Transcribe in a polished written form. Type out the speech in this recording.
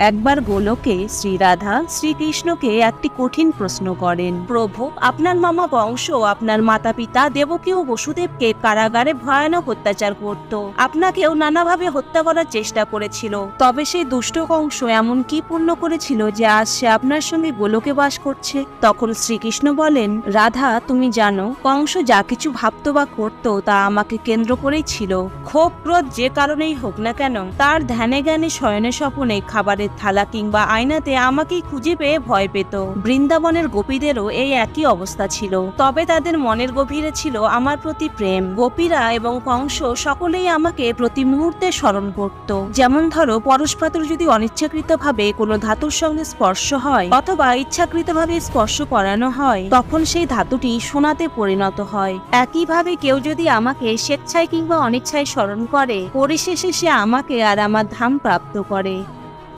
একবার গোলকে শ্রীরাধা শ্রীকৃষ্ণকে একটি কঠিন প্রশ্ন করেন। প্রভু, আপনার মামা বংশ আপনার মাতা পিতা দেবকী ও বসুদেবকে কারাগারে ভয়ানক অত্যাচার করত, আপনাকেও নানাভাবে হত্যা করার চেষ্টা করেছিল। তবে সেই দুষ্ট কংস এমন কি পুণ্য করেছিল যে আজ সে আপনার সঙ্গে গোলকে বাস করছে? তখন শ্রীকৃষ্ণ বলেন, রাধা, তুমি জানো কংস যা কিছু ভাবত বা করত তা আমাকে কেন্দ্র করেই ছিল। ক্ষোভ ক্রোধ যে কারণেই হোক না কেন, তার ধ্যানে জ্ঞানে শয়নে স্বপনে খাবারের থালা কিংবা আয়নাতে আমাকেই খুঁজে পেয়ে ভয় পেত। বৃন্দাবনের গোপীদেরও এই একই অবস্থা ছিল, তবে তাদের মনের গভীরে ছিল আমার প্রতি প্রেম। গোপীরা এবং কংস সকলেই আমাকে প্রতি মুহূর্তে স্মরণ করত। যেমন ধরো, পরশপাথর যদি অনিচ্ছাকৃতভাবে কোনো ধাতুর সঙ্গে স্পর্শ হয় অথবা ইচ্ছাকৃতভাবে স্পর্শ করানো হয়, তখন সেই ধাতুটি সোনাতে পরিণত হয়। একইভাবে কেউ যদি আমাকে স্বেচ্ছায় কিংবা অনিচ্ছায় স্মরণ করে, পরিশেষে সে আমাকে আর আমার ধাম প্রাপ্ত করে।